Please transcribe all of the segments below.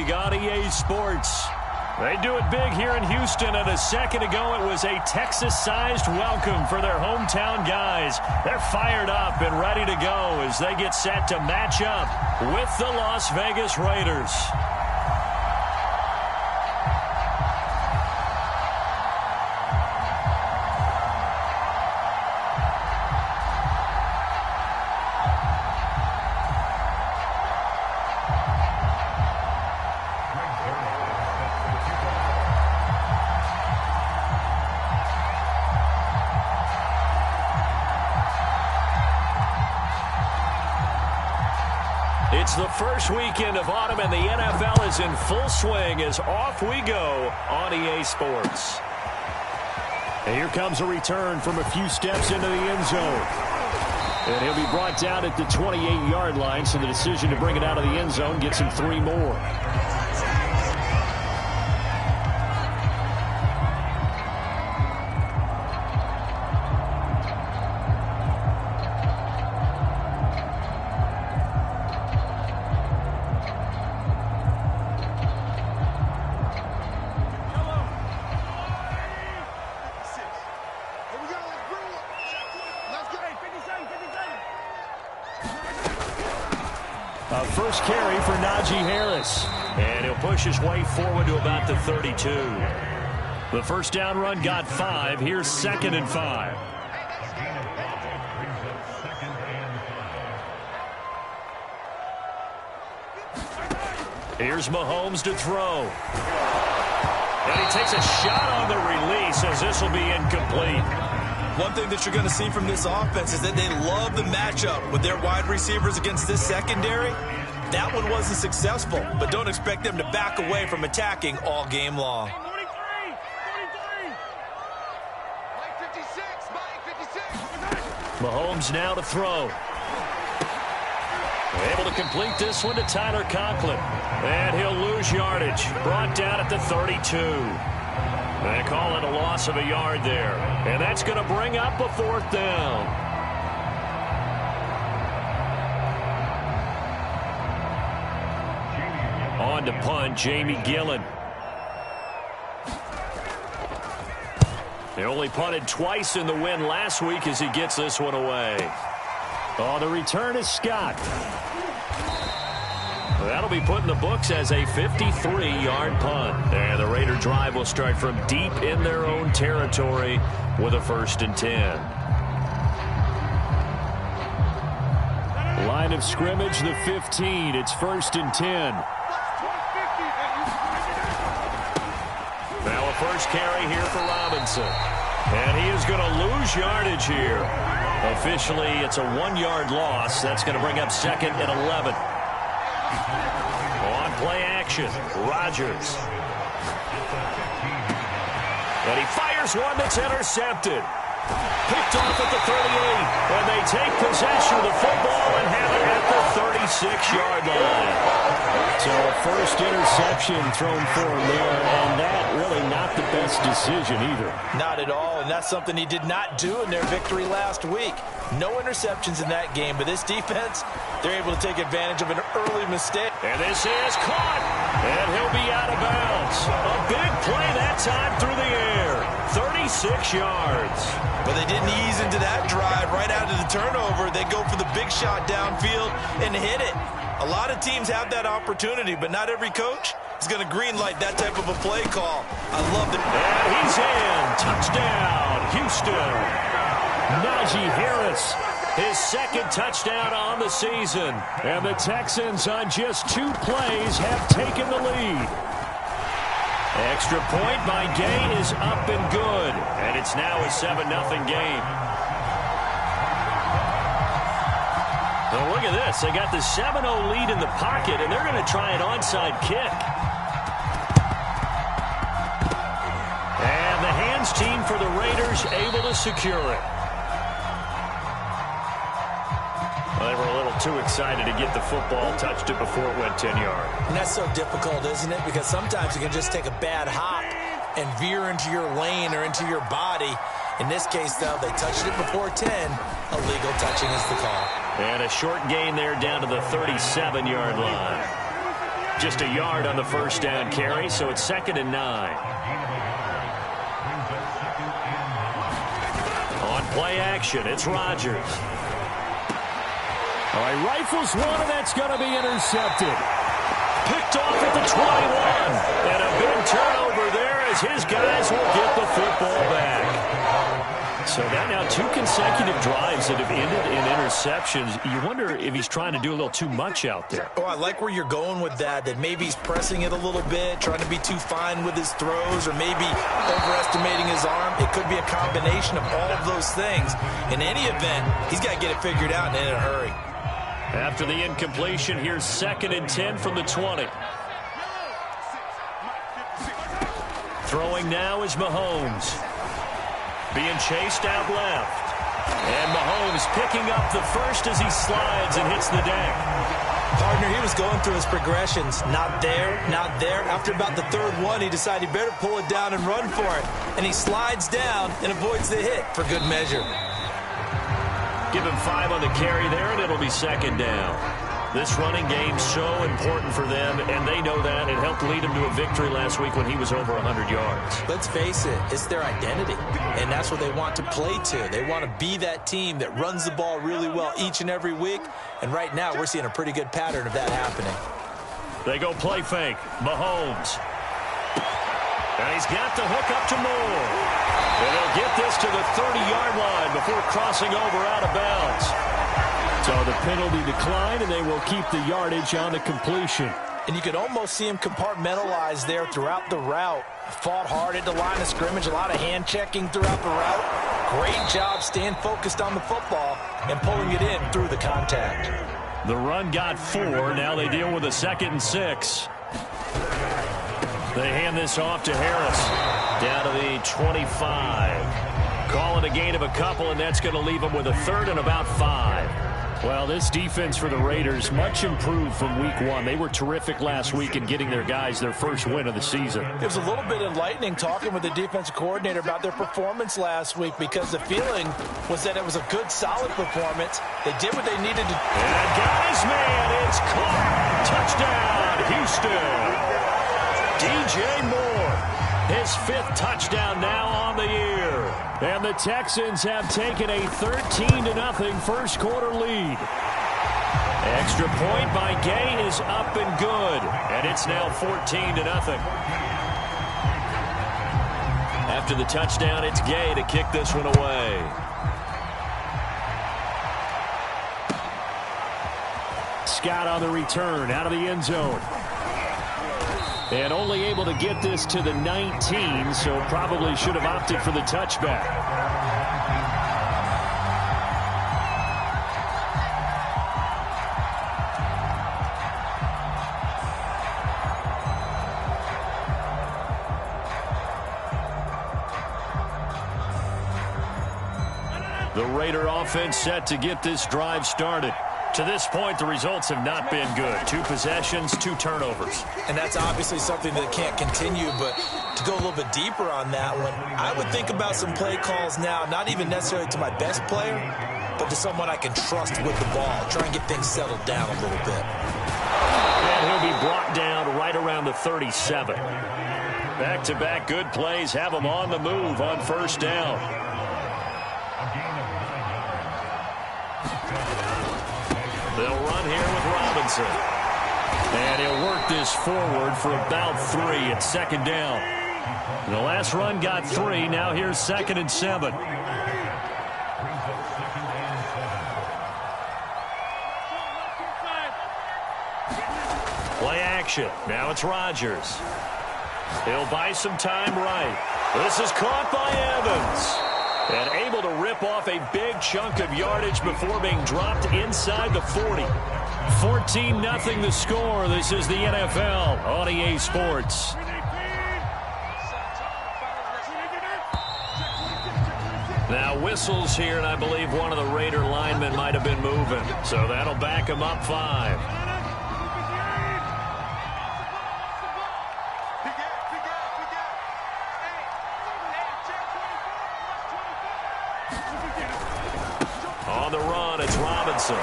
league on EA Sports. They do it big here in Houston, and a second ago it was a Texas-sized welcome for their hometown guys. They're fired up and ready to go as they get set to match up with the Las Vegas Raiders. It's the first weekend of autumn, and the NFL is in full swing as off we go on EA Sports. And here comes a return from a few steps into the end zone. And he'll be brought down at the 28-yard line, so the decision to bring it out of the end zone gets him 3 more. First carry for Najee Harris. And he'll push his way forward to about the 32. The first down run got 5. Here's 2nd and 5. Here's Mahomes to throw. And he takes a shot on the release as this will be incomplete. One thing that you're going to see from this offense is that they love the matchup with their wide receivers against this secondary. That one wasn't successful, but don't expect them to back away from attacking all game long. Mahomes now to throw. Able to complete this one to Tyler Conklin. And he'll lose yardage. Brought down at the 32. They call it a loss of a yard there. And that's going to bring up a 4th down. On to punt, Jamie Gillen. They only punted twice in the win last week as he gets this one away. Oh, the return is Scott. That'll be put in the books as a 53-yard punt. And the Raider drive will start from deep in their own territory with a 1st and 10. Line of scrimmage, the 15. It's 1st and 10. Now a first carry here for Robinson. And he is going to lose yardage here. Officially, it's a 1-yard loss. That's going to bring up 2nd and 11. On play action, Rodgers. And he fires one that's intercepted. Picked off at the 38. And they take possession of the football and have it at the 36-yard line. So a first interception thrown for him there, and that really not the best decision either. Not at all, and that's something he did not do in their victory last week. No interceptions in that game, but this defense, they're able to take advantage of an early mistake. And this is caught, and he'll be out of bounds. A big play that time through the air, 36 yards. But they didn't ease into that drive right out of the turnover. They go for the big shot downfield and hit it. A lot of teams have that opportunity, but not every coach is going to greenlight that type of a play call. I love it. And he's in. Touchdown, Houston. Najee Harris, his 2nd touchdown on the season. And the Texans on just 2 plays have taken the lead. Extra point by Gay is up and good. And it's now a 7-0 game. Well, look at this. They got the 7-0 lead in the pocket, and they're going to try an onside kick. And the hands team for the Raiders able to secure it. Well, they were a little too excited to get the football, touched it before it went 10 yards. And that's so difficult, isn't it? Because sometimes you can just take a bad hop and veer into your lane or into your body. In this case, though, they touched it before 10. Illegal touching is the call. And a short gain there down to the 37-yard line. Just a yard on the first down carry, so it's 2nd and 9. On play action, it's Rodgers. All right, rifles one, and that's going to be intercepted. Picked off at the 21. And a big turnover there as his guys will get the football back. So that now 2 consecutive drives that have ended in interceptions. You wonder if he's trying to do a little too much out there. Oh, I like where you're going with that maybe he's pressing it a little bit, trying to be too fine with his throws, or maybe overestimating his arm. It could be a combination of all of those things. In any event, he's got to get it figured out and in a hurry. After the incompletion, here's 2nd and 10 from the 20. Throwing now is Mahomes. Being chased out left. And Mahomes picking up the first as he slides and hits the deck. Partner, he was going through his progressions. Not there, not there. After about the 3rd one, he decided he better pull it down and run for it. And he slides down and avoids the hit for good measure. Give him 5 on the carry there, and it'll be 2nd down. This running game's so important for them, and they know that. It helped lead him to a victory last week when he was over 100 yards. Let's face it, it's their identity, and that's what they want to play to. They want to be that team that runs the ball really well each and every week, and right now we're seeing a pretty good pattern of that happening. They go play fake. Mahomes. And he's got the hook up to Moore. And he'll get this to the 30-yard line before crossing over out of bounds. So the penalty declined, and they will keep the yardage on the completion. And you could almost see him compartmentalize there throughout the route. Fought hard at the line of scrimmage, a lot of hand checking throughout the route. Great job staying focused on the football and pulling it in through the contact. The run got 4. Now they deal with a 2nd and 6. They hand this off to Harris. Down to the 25. Calling a gain of a couple, and that's going to leave them with a 3rd and about 5. Well, this defense for the Raiders, much improved from week 1. They were terrific last week in getting their guys their first win of the season. It was a little bit enlightening talking with the defensive coordinator about their performance last week, because the feeling was that it was a good, solid performance. They did what they needed to. And guys, man, it's caught. Touchdown, Houston. DJ Moore, his 5th touchdown now on the year. And the Texans have taken a 13-0 first quarter lead. Extra point by Gay is up and good. And it's now 14-0. After the touchdown, it's Gay to kick this one away. Scott on the return out of the end zone. And only able to get this to the 19, so probably should have opted for the touchback. The Raider offense set to get this drive started. To this point, the results have not been good. 2 possessions, 2 turnovers. And that's obviously something that can't continue, but to go a little bit deeper on that one, I would think about some play calls now, not even necessarily to my best player, but to someone I can trust with the ball. Try and get things settled down a little bit. And he'll be brought down right around the 37. Back-to-back good plays have him on the move on first down. They'll run here with Robinson. And he'll work this forward for about 3 at 2nd down. The last run got 3. Now here's 2nd and 7. Play action. Now it's Rodgers. He'll buy some time right. This is caught by Evans. And able to rip off a big chunk of yardage before being dropped inside the 40. 14-0 the score. This is the NFL on EA Sports. Now whistles here, and I believe one of the Raider linemen might have been moving. So that'll back him up 5. On the run, it's Robinson.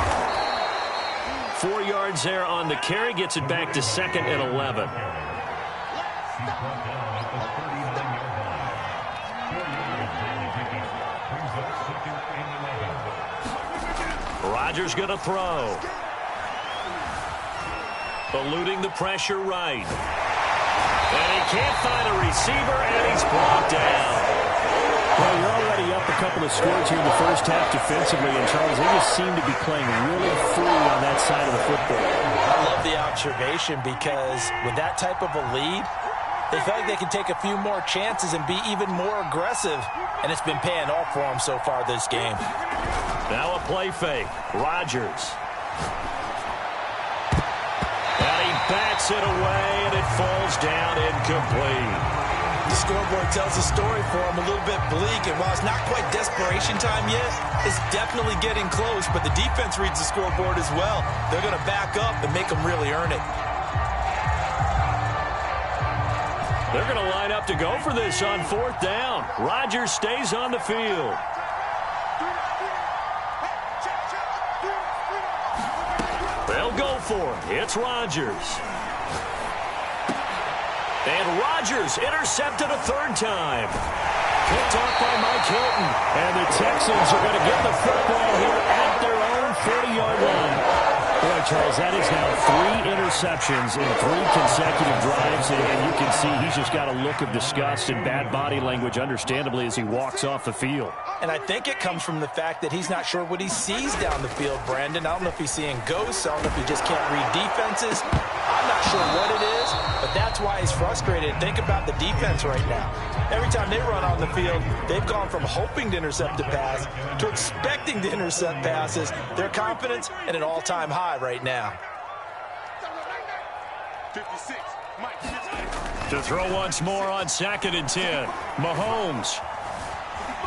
4 yards there on the carry. Gets it back to 2nd and 11. Rodgers going to throw. Eluding the pressure right. And he can't find a receiver, and he's brought down. Well, you're already up a couple of scores here in the first half defensively, and Charles, they just seem to be playing really free on that side of the football. I love the observation because with that type of a lead, they feel like they can take a few more chances and be even more aggressive, and it's been paying off for them so far this game. Now a play fake. Rodgers. And he backs it away, and it falls down incomplete. The scoreboard tells a story for him, a little bit bleak, and while it's not quite desperation time yet, it's definitely getting close, but the defense reads the scoreboard as well. They're going to back up and make them really earn it. They're going to line up to go for this on 4th down. Rodgers stays on the field. They'll go for it. It's Rodgers. And Rodgers intercepted a 3rd time. Picked off by Mike Hilton. And the Texans are going to get the football here at their own 40-yard line. Boy, Charles, that is now 3 interceptions in 3 consecutive drives. And you can see he's just got a look of disgust and bad body language, understandably, as he walks off the field. And I think it comes from the fact that he's not sure what he sees down the field, Brandon. I don't know if he's seeing ghosts. I don't know if he just can't read defenses. I'm not sure what it is, but that's why he's frustrated. Think about the defense right now. Every time they run on the field, they've gone from hoping to intercept a pass to expecting to intercept passes. Their confidence at an all-time high right now. 56. To throw once more on 2nd and 10. Mahomes.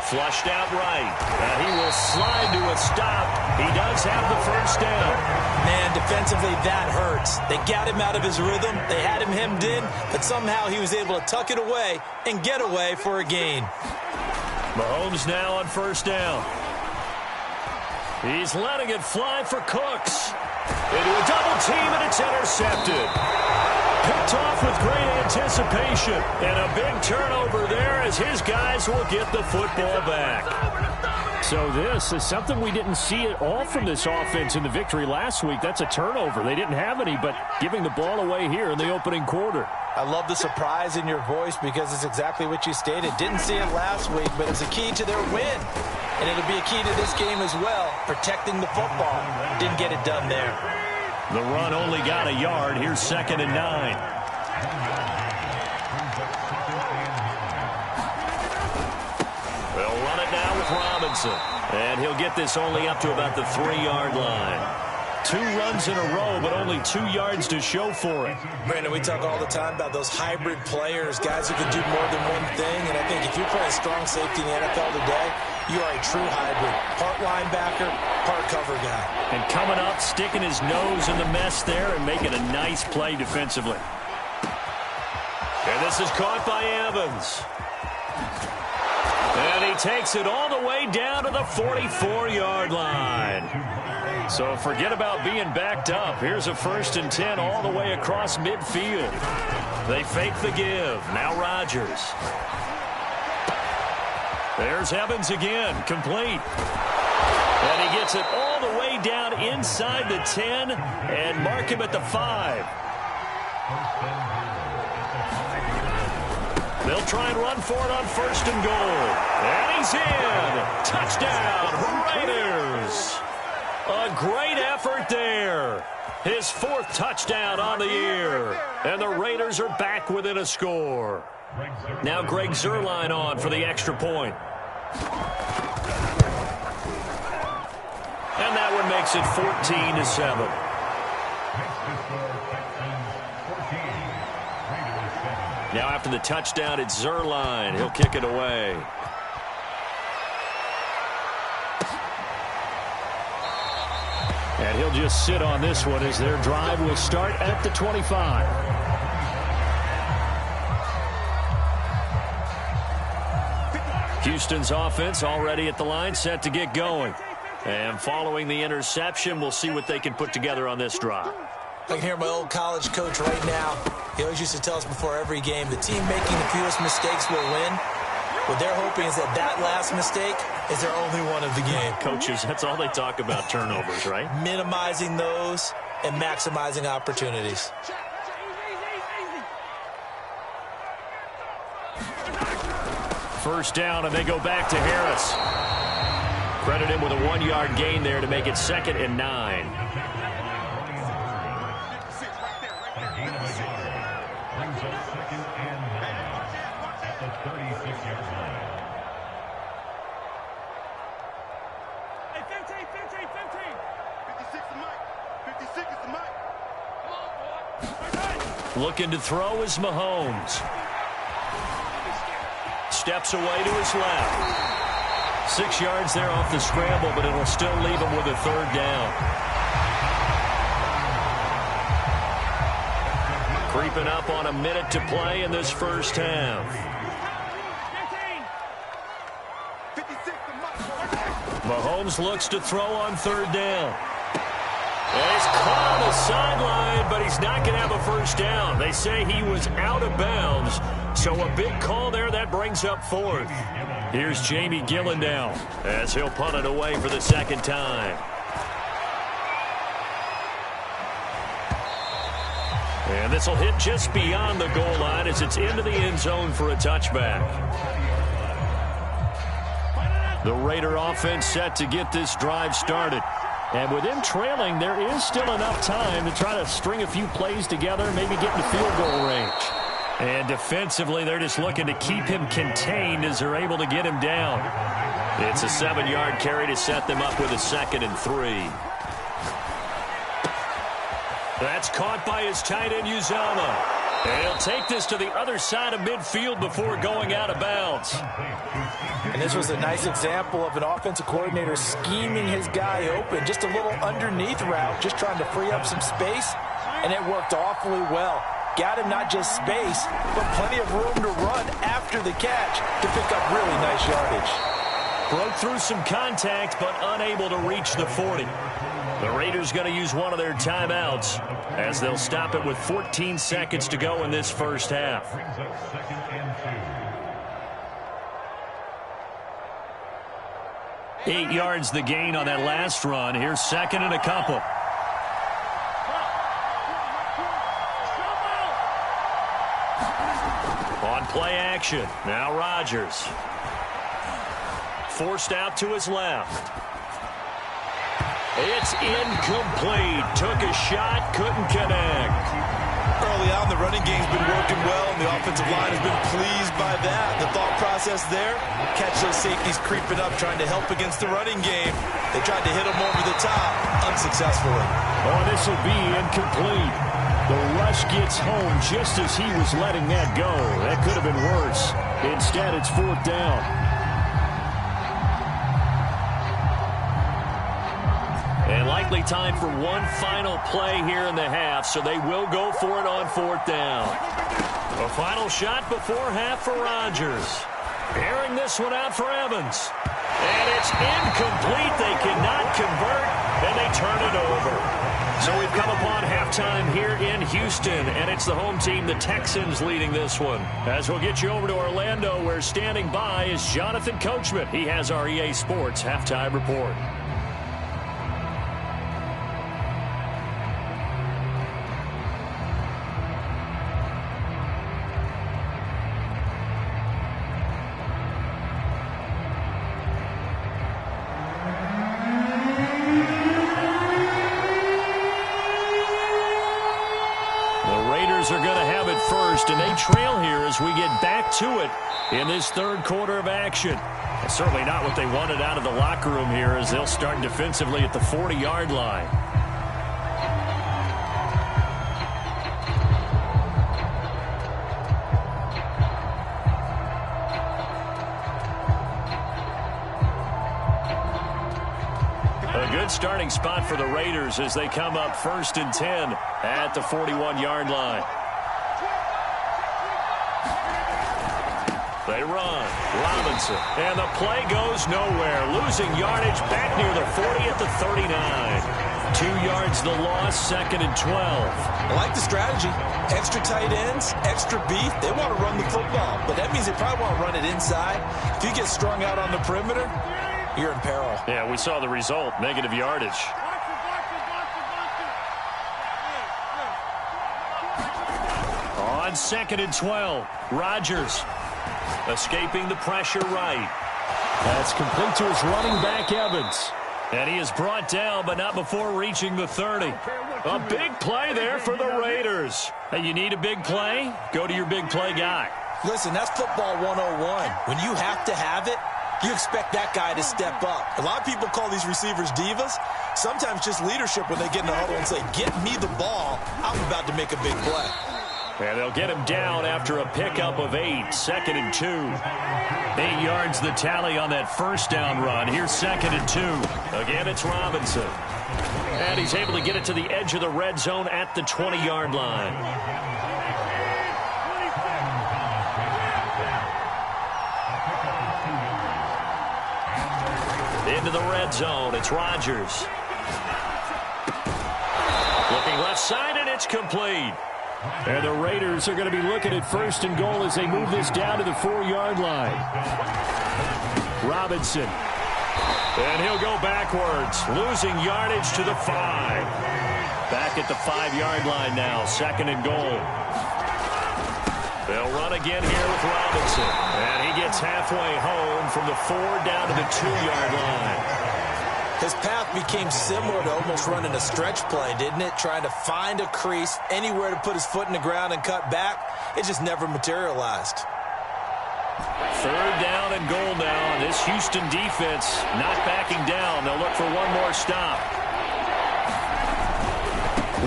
Flushed out right. And he will slide to a stop. He does have the 1st down. Man, defensively, that hurts. They got him out of his rhythm. They had him hemmed in, but somehow he was able to tuck it away and get away for a gain. Mahomes now on 1st down. He's letting it fly for Cooks. Into a double team, and it's intercepted. Picked off with great anticipation. And a big turnover there as his guys will get the football back. So this is something we didn't see at all from this offense in the victory last week. That's a turnover. They didn't have any, but giving the ball away here in the opening quarter. I love the surprise in your voice because it's exactly what you stated. Didn't see it last week, but it's a key to their win. And it'll be a key to this game as well, protecting the football. Didn't get it done there. The run only got a yard. Here's 2nd and 9. They'll run it now with Robinson. And he'll get this only up to about the 3-yard line. 2 runs in a row, but only 2 yards to show for it. Brandon, we talk all the time about those hybrid players, guys who can do more than one thing. And I think if you're playing strong safety in the NFL today, you are a true hybrid. Part linebacker, part cover guy. And coming up, sticking his nose in the mess there and making a nice play defensively. And this is caught by Evans. And he takes it all the way down to the 44-yard line. So forget about being backed up. Here's a 1st and 10 all the way across midfield. They fake the give. Now Rodgers. There's Evans again, complete. And he gets it all the way down inside the 10 and mark him at the 5. They'll try and run for it on 1st and goal. And he's in. Touchdown, Raiders. A great effort there. His 4th touchdown on the year. And the Raiders are back within a score. Now Greg Zuerlein on for the extra point. And that one makes it 14-7. Now after the touchdown, it's Zuerlein. He'll kick it away. And he'll just sit on this one as their drive will start at the 25. Houston's offense already at the line, set to get going. And following the interception, we'll see what they can put together on this drive. I can hear my old college coach right now. He always used to tell us before every game, the team making the fewest mistakes will win. What they're hoping is that last mistake is their only one of the game. Coaches, that's all they talk about, turnovers, right? Minimizing those and maximizing opportunities. First down, and they go back to Harris. Credit him with a 1-yard gain there to make it 2nd and 9. Looking to throw is Mahomes. Steps away to his left. 6 yards there off the scramble, but it'll still leave him with a 3rd down. Creeping up on a minute to play in this first half. Mahomes looks to throw on 3rd down. And he's caught on the sideline, but he's not going to have a first down. They say he was out of bounds, so a big call there that brings up 4th. Here's Jamie Gillen now as he'll punt it away for the 2nd time. And this will hit just beyond the goal line as it's into the end zone for a touchback. The Raider offense set to get this drive started. And with him trailing, there is still enough time to try to string a few plays together, maybe get in the field goal range. And defensively, they're just looking to keep him contained as they're able to get him down. It's a 7-yard carry to set them up with a 2nd and 3. That's caught by his tight end, Uzomah. And he'll take this to the other side of midfield before going out of bounds. And this was a nice example of an offensive coordinator scheming his guy open. Just a little underneath route, just trying to free up some space, and it worked awfully well. Got him not just space, but plenty of room to run after the catch to pick up really nice yardage. Broke through some contact, but unable to reach the 40. The Raiders going to use one of their timeouts as they'll stop it with 14 seconds to go in this first half. 8 yards the gain on that last run. Here's 2nd and a couple. On play action. Now Rodgers. Forced out to his left. It's incomplete. Took a shot, couldn't connect. Early on, the running game's been working well, and the offensive line has been pleased by that. The thought process there, catch those safeties creeping up, trying to help against the running game. They tried to hit them over the top, unsuccessfully. Oh, this will be incomplete. The rush gets home just as he was letting that go. That could have been worse. Instead, it's 4th down. And likely time for one final play here in the half, so they will go for it on 4th down. A final shot before half for Rodgers. Airing this one out for Evans. And it's incomplete. They cannot convert, and they turn it over. So we've come upon halftime here in Houston, and it's the home team, the Texans, leading this one. As we'll get you over to Orlando, where standing by is Jonathan Coachman. He has our EA Sports halftime report. Are going to have it first, and they trail here as we get back to it in this 3rd quarter of action. Certainly not what they wanted out of the locker room here as they'll start defensively at the 40-yard line. A good starting spot for the Raiders as they come up 1st and 10 at the 41-yard line. They run. Robinson. And the play goes nowhere. Losing yardage back near the 40 at the 39. 2 yards the loss, 2nd and 12. I like the strategy. Extra tight ends, extra beef. They want to run the football, but that means they probably want to run it inside. If you get strung out on the perimeter, you're in peril. Yeah, we saw the result, negative yardage. On 2nd and 12, Rodgers escaping the pressure right. That's complete to his running back, Evans. And he is brought down, but not before reaching the 30. A big play there for the Raiders. Hey, you need a big play? Go to your big play guy. Listen, that's football 101. When you have to have it, you expect that guy to step up. A lot of people call these receivers divas. Sometimes just leadership when they get in the huddle and say, get me the ball. I'm about to make a big play. And they'll get him down after a pickup of 8, 2nd and 2. 8 yards the tally on that first down run. Here's 2nd and 2. Again, it's Robinson. And he's able to get it to the edge of the red zone at the 20-yard line. Into the red zone, it's Rodgers. Looking left side, and it's complete. And the Raiders are going to be looking at 1st and goal as they move this down to the 4-yard line. Robinson. And he'll go backwards, losing yardage to the 5. Back at the 5-yard line now, 2nd and goal. They'll run again here with Robinson. And he gets halfway home from the 4 down to the 2-yard line. His path became similar to almost running a stretch play, didn't it? Trying to find a crease, anywhere to put his foot in the ground and cut back. It just never materialized. 3rd down and goal now. This Houston defense not backing down. They'll look for one more stop.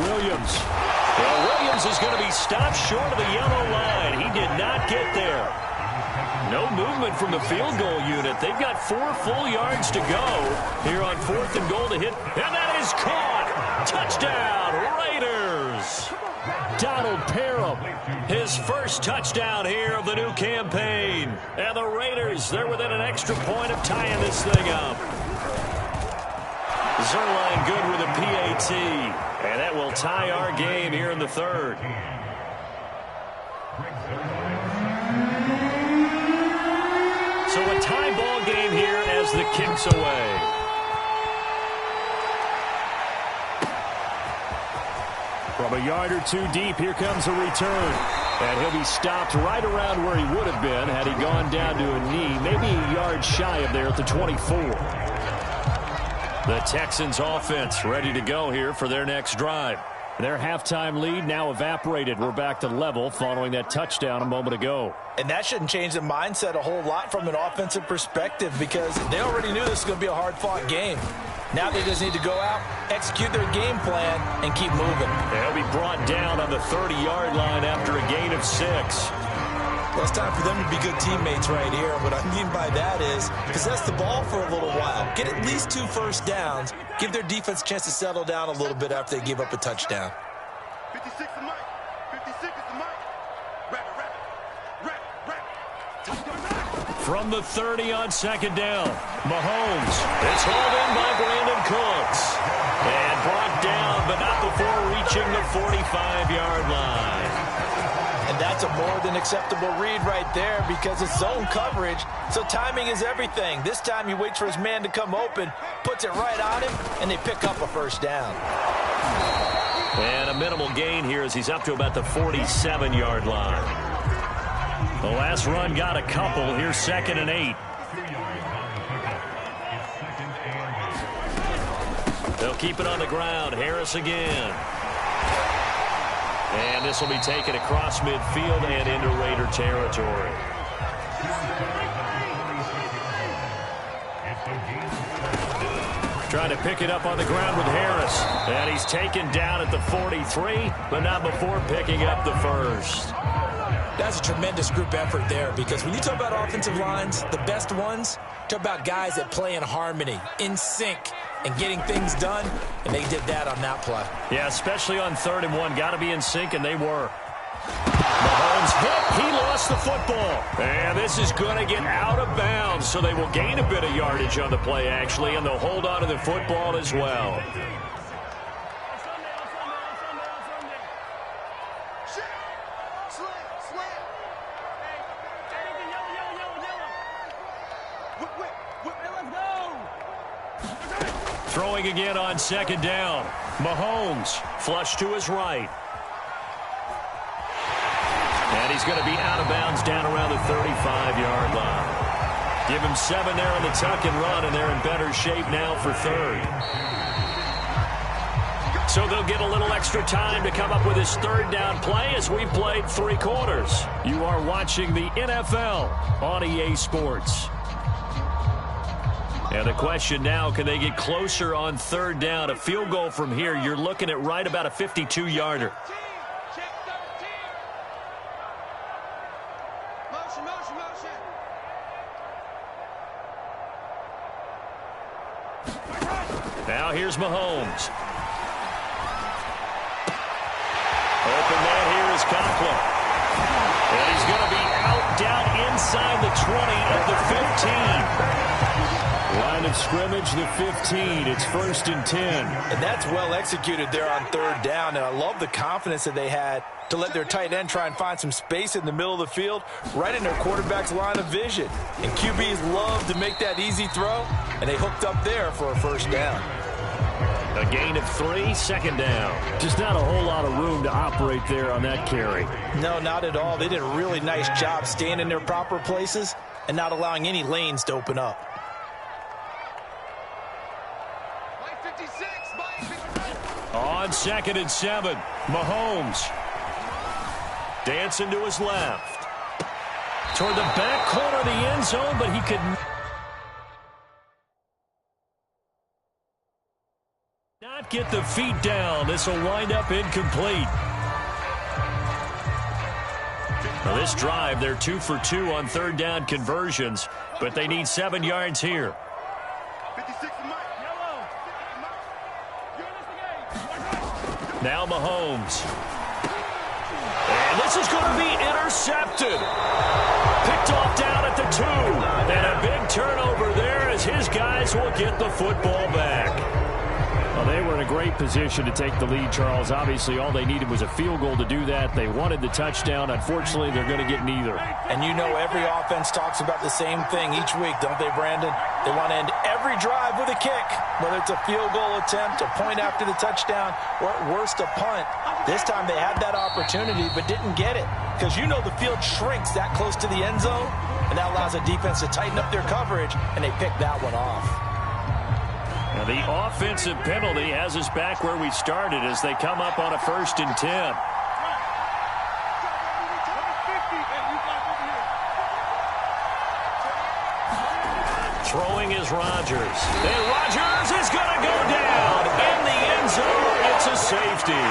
Williams. Well, Williams is going to be stopped short of the yellow line. He did not get there. No movement from the field goal unit. They've got 4 full yards to go here on 4th and goal to hit. And that is caught. Touchdown, Raiders. Donald Parham. His first touchdown here of the new campaign. And the Raiders, they're within an extra point of tying this thing up. Zerline good with a PAT. And that will tie our game here in the 3rd. So a tie ball game here as the kick's away. From a yard or 2 deep, here comes a return. And he'll be stopped right around where he would have been had he gone down to a knee, maybe a yard shy of there at the 24. The Texans offense ready to go here for their next drive. Their halftime lead now evaporated. We're back to level following that touchdown a moment ago. And that shouldn't change the mindset a whole lot from an offensive perspective because they already knew this was going to be a hard-fought game. Now they just need to go out, execute their game plan, and keep moving. They'll be brought down on the 30-yard line after a gain of 6. Well, it's time for them to be good teammates right here. What I mean by that is possess the ball for a little while. Get at least 2 first downs. Give their defense a chance to settle down a little bit after they give up a touchdown. 56 is Mike. 56 is the Mike. From the 30 on 2nd down, Mahomes. It's hauled in by Brandon Cooks. And brought down, but not before reaching the 45-yard line. And that's a more than acceptable read right there because it's zone coverage, so timing is everything. This time he waits for his man to come open, puts it right on him, and they pick up a first down. And a minimal gain here as he's up to about the 47-yard line. The last run got a couple. Here's 2nd and 8. They'll keep it on the ground. Harris again. And this will be taken across midfield and into Raider territory. Trying to pick it up on the ground with Harris. And he's taken down at the 43, but not before picking up the first. That's a tremendous group effort there because when you talk about offensive lines, the best ones, talk about guys that play in harmony, in sync, and getting things done, and they did that on that play. Yeah, especially on 3rd and 1. Got to be in sync, and they were. Mahomes hit. He lost the football. And this is going to get out of bounds, so they will gain a bit of yardage on the play, actually, and they'll hold on to the football as well. Throwing again on second down. Mahomes flush to his right. And he's going to be out of bounds down around the 35-yard line. Give him 7 there on the tuck and run, and they're in better shape now for third. So they'll get a little extra time to come up with his third down play as we've played 3 quarters. You are watching the NFL on EA Sports. And the question now, can they get closer on third down? A field goal from here, you're looking at right about a 52-yarder. Now here's Mahomes. Open man here is Conklin. And he's going to be out down inside the 20 at the 15. Line of scrimmage, the 15. It's 1st and 10. And that's well executed there on third down. And I love the confidence that they had to let their tight end try and find some space in the middle of the field, right in their quarterback's line of vision. And QBs love to make that easy throw, and they hooked up there for a first down. A gain of 3, 2nd down. Just not a whole lot of room to operate there on that carry. No, not at all. They did a really nice job staying in their proper places and not allowing any lanes to open up. On 2nd and 7, Mahomes dancing to his left. Toward the back corner of the end zone, but he could not get the feet down. This will wind up incomplete. Now this drive, they're 2 for 2 on third down conversions, but they need 7 yards here. Now Mahomes. And this is going to be intercepted. Picked off down at the 2. And a big turnover there as his guys will get the football back. Well, they were in a great position to take the lead, Charles. Obviously, all they needed was a field goal to do that. They wanted the touchdown. Unfortunately, they're going to get neither. And you know every offense talks about the same thing each week, don't they, Brandon? They want to end every drive with a kick, whether it's a field goal attempt, a point after the touchdown, or at worst a punt. This time they had that opportunity but didn't get it because you know the field shrinks that close to the end zone, and that allows a defense to tighten up their coverage, and they picked that one off. Now the offensive penalty has us back where we started as they come up on a 1st and 10. Throwing is Rodgers. And Rodgers is going to go down in the end zone. It's a safety.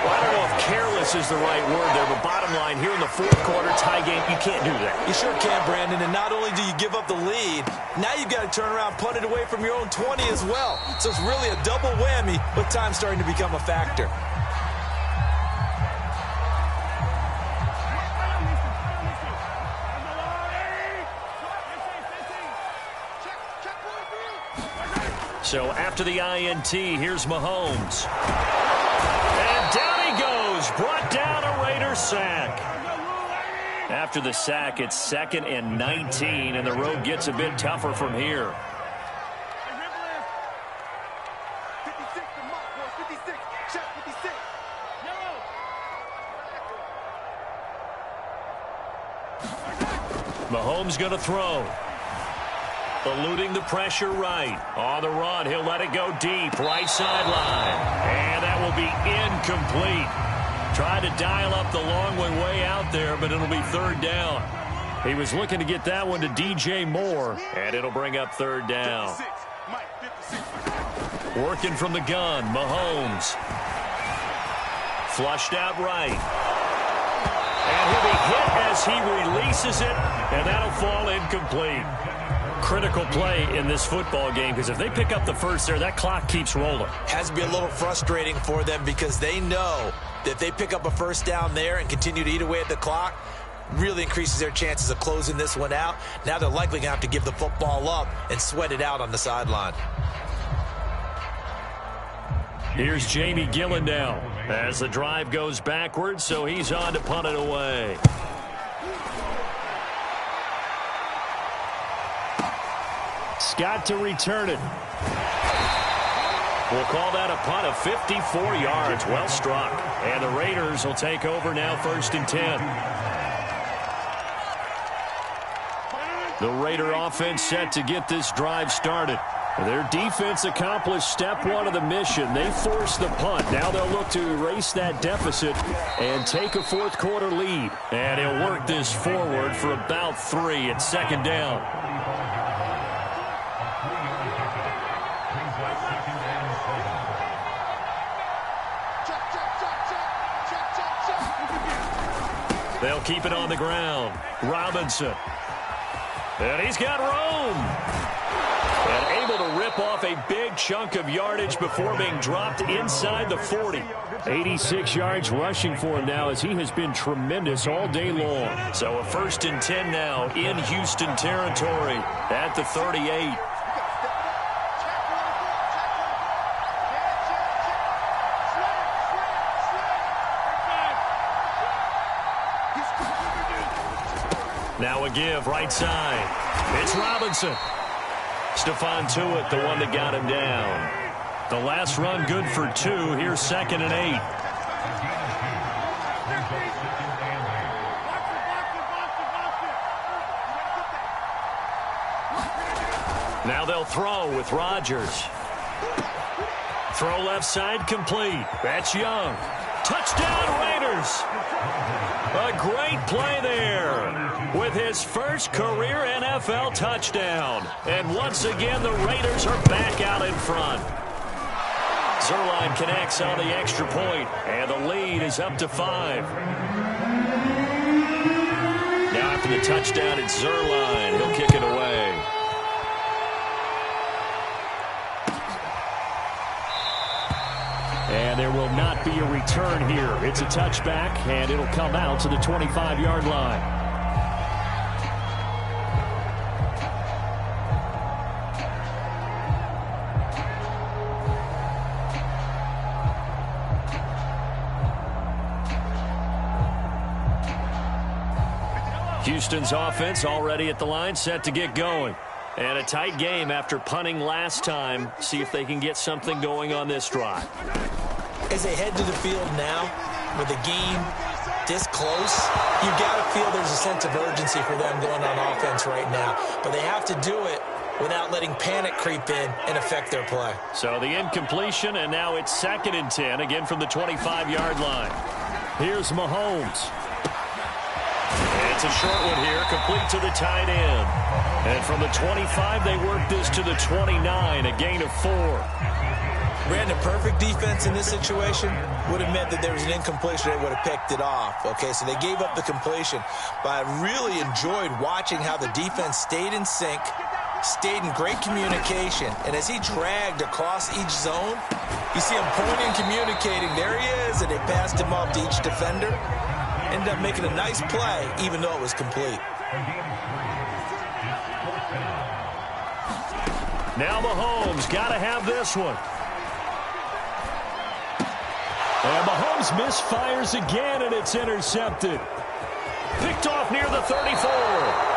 Well, I don't know if careless is the right word there, but bottom line, here in the 4th quarter, tie game, you can't do that. You sure can, Brandon, and not only do you give up the lead, now you've got to turn around, punt it away from your own 20 as well. So it's really a double whammy with time starting to become a factor. So after the INT, here's Mahomes. And down he goes, brought down a Raider sack. After the sack, it's 2nd and 19, and the road gets a bit tougher from here. Mahomes going to throw. Eluding the pressure right. On the run, he'll let it go deep. Right sideline. And that will be incomplete. Tried to dial up the long way out there, but it'll be 3rd down. He was looking to get that one to DJ Moore, and it'll bring up 3rd down. Working from the gun, Mahomes. Flushed out right. And he'll be hit as he releases it, and that'll fall incomplete. Critical play in this football game because if they pick up the first there, that clock keeps rolling. Has to be a little frustrating for them because they know that if they pick up a first down there and continue to eat away at the clock, really increases their chances of closing this one out. Now they're likely going to have to give the football up and sweat it out on the sideline. Here's Jamie Gillen now as the drive goes backwards, so he's on to punt it away. Scott to return it. We'll call that a punt of 54 yards. Well struck. And the Raiders will take over now, 1st and 10. The Raider offense set to get this drive started. Their defense accomplished step one of the mission. They forced the punt. Now they'll look to erase that deficit and take a fourth quarter lead. And he'll work this forward for about 3 at 2nd down. They'll keep it on the ground. Robinson. And he's got room. And able to rip off a big chunk of yardage before being dropped inside the 40. 86 yards rushing for him now as he has been tremendous all day long. So a 1st and 10 now in Houston territory at the 38. Now a give, right side. It's Robinson. Stephon Tuitt, the one that got him down. The last run good for 2. Here's 2nd and 8. Now they'll throw with Rodgers. Throw left side complete. That's Young. Touchdown Raiders. A great play there with his first career NFL touchdown. And once again, the Raiders are back out in front. Zuerlein connects on the extra point, and the lead is up to 5. Now after the touchdown, it's Zuerlein. He'll kick it away. And there will not be a return here. It's a touchback, and it'll come out to the 25-yard line. Houston's offense already at the line, set to get going. And a tight game after punting last time. See if they can get something going on this drive. As they head to the field now, with the game this close, you've got to feel there's a sense of urgency for them going on offense right now. But they have to do it without letting panic creep in and affect their play. So the incompletion, and now it's 2nd and 10, again from the 25-yard line. Here's Mahomes. It's a short one here, complete to the tight end. And from the 25, they work this to the 29, a gain of 4. Brandon, perfect defense in this situation would have meant that there was an incompletion. They would have picked it off. Okay, so they gave up the completion. But I really enjoyed watching how the defense stayed in sync, stayed in great communication. And as he dragged across each zone, you see him pointing, communicating. There he is, and they passed him off to each defender. Ended up making a nice play, even though it was complete. Now Mahomes got to have this one. And Mahomes misfires again, and it's intercepted. Picked off near the 34.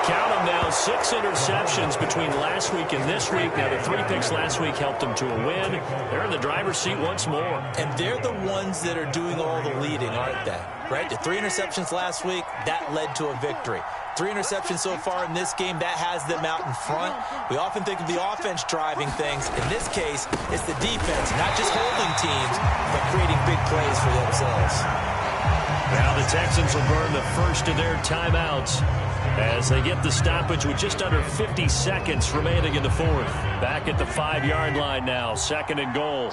Count them now, 6 interceptions between last week and this week. Now, the 3 picks last week helped them to a win. They're in the driver's seat once more. And they're the ones that are doing all the leading, aren't they? Right? The 3 interceptions last week, that led to a victory. 3 interceptions so far in this game, that has them out in front. We often think of the offense driving things. In this case, it's the defense, not just holding teams, but creating big plays for themselves. Now the Texans will burn the first of their timeouts as they get the stoppage with just under 50 seconds remaining in the 4th. Back at the 5-yard line now, 2nd and goal.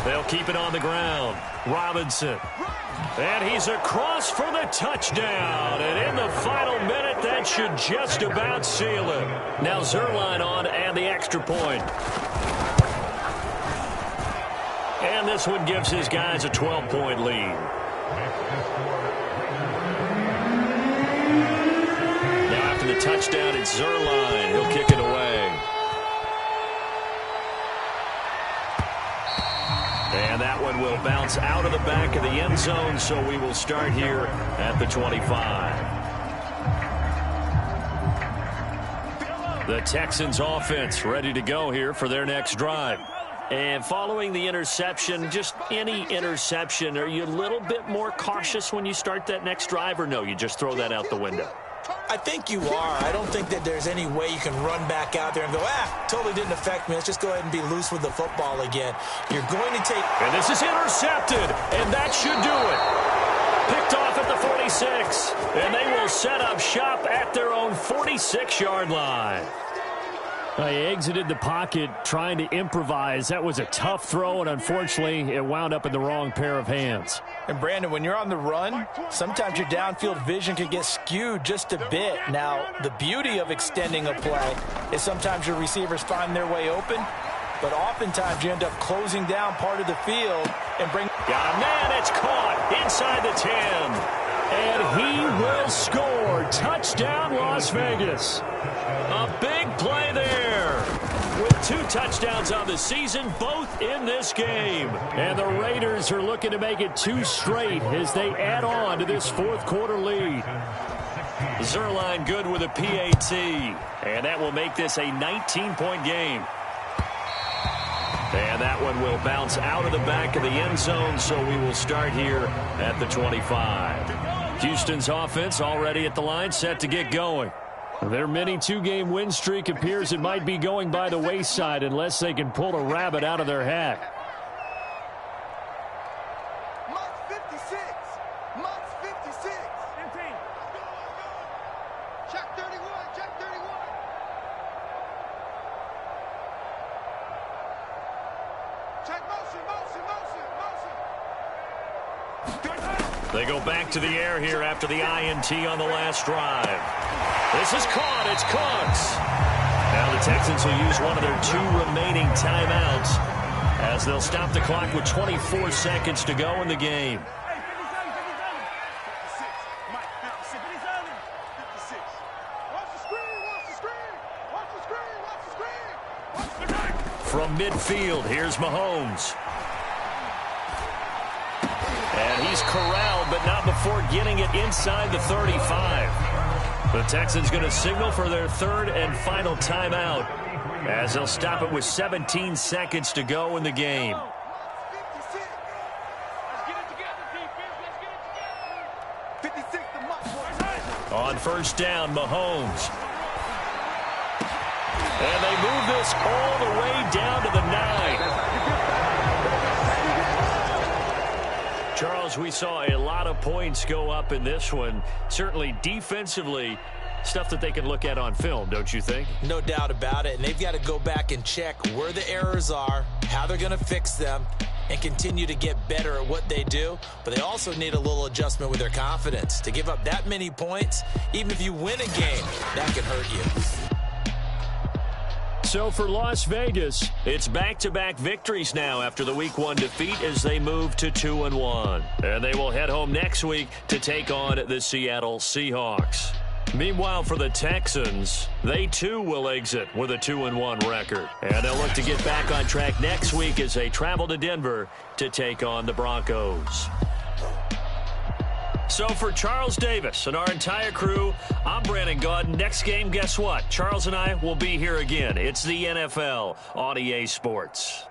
They'll keep it on the ground. Robinson. And he's across for the touchdown. And in the final minute, that should just about seal it. Now Zuerlein on and the extra point. And this one gives his guys a 12-point lead. Now after the touchdown, it's Zuerlein. He'll kick it away. And that one will bounce out of the back of the end zone, so we will start here at the 25. The Texans offense ready to go here for their next drive. And following the interception, just any interception, are you a little bit more cautious when you start that next drive, or no, you just throw that out the window? I think you are. I don't think that there's any way you can run back out there and go, totally didn't affect me. Let's just go ahead and be loose with the football again. You're going to take... And this is intercepted, and that should do it. Picked off at the 46, and they will set up shop at their own 46-yard line. He exited the pocket trying to improvise. That was a tough throw, and unfortunately, it wound up in the wrong pair of hands. And, Brandon, when you're on the run, sometimes your downfield vision can get skewed just a bit. Now, the beauty of extending a play is sometimes your receivers find their way open, but oftentimes you end up closing down part of the field and bring... Got a man, it's caught inside the 10. And he will score. Touchdown, Las Vegas. A big play there. With 2 touchdowns on the season, both in this game. And the Raiders are looking to make it 2 straight as they add on to this fourth quarter lead. Zuerlein good with a PAT. And that will make this a 19-point game. And that one will bounce out of the back of the end zone, so we will start here at the 25. Houston's offense already at the line, set to get going. Their mini 2-game win streak appears it might be going by the wayside unless they can pull a rabbit out of their hat. Mark 56. Mark 56. 15. Check 31. Check 31. Check motion, motion, motion, motion. They go back to the air here after the INT on the last drive. This is caught. It's Cooks. Now the Texans will use one of their 2 remaining timeouts as they'll stop the clock with 24 seconds to go in the game. From midfield, here's Mahomes. And he's corralled, but not before getting it inside the 35. The Texans going to signal for their 3rd and final timeout as they'll stop it with 17 seconds to go in the game. On first down, Mahomes. And they move this all the way down to the 9. Charles, we saw a lot of points go up in this one. Certainly defensively, stuff that they can look at on film, don't you think? No doubt about it. And they've got to go back and check where the errors are, how they're going to fix them, and continue to get better at what they do. But they also need a little adjustment with their confidence. To give up that many points, even if you win a game, that can hurt you. So for Las Vegas, it's back-to-back victories now after the Week 1 defeat as they move to 2-1. And they will head home next week to take on the Seattle Seahawks. Meanwhile, for the Texans, they too will exit with a 2-1 record. And they'll look to get back on track next week as they travel to Denver to take on the Broncos. So for Charles Davis and our entire crew, I'm Brandon Gaudin. Next game, guess what? Charles and I will be here again. It's the NFL on EA Sports.